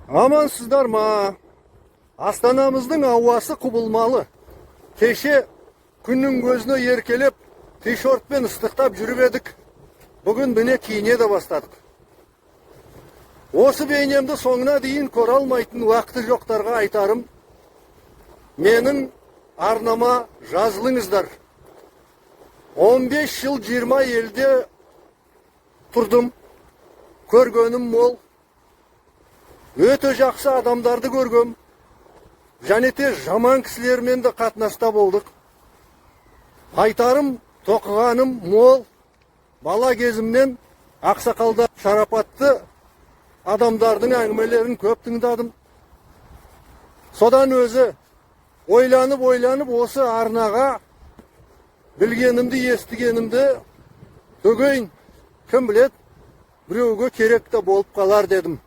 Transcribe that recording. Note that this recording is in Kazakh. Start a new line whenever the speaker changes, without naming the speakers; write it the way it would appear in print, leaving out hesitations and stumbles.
Amansızlar ma. Astanamыздың ауасы құбылмалы. Кеше күннің көзіне еркелеп, тишортпен ыстықтап жүріп едік. Бүгін міне киіне де бастадық. Осы бейнемді соңына дейін көре алмайтын уақыты жоқтарға айтарым. Менің арнама жазылыңыздар. 15 жыл 20 елде тұрдым. Көргенім мол. Өте жақсы адамдарды көргем. Және те жаман кісілермен де қатынаста болдық. Айтарым, тоқығаным мол. Бала кезімнен ақсақалда шарапатты адамдардың әңгімелерін көп тыңдадым. Содан өзі ойланып осы арнаға білгенімді, естігенімді төгейін. Кім білет, біреуге керек те болып қалар дедім.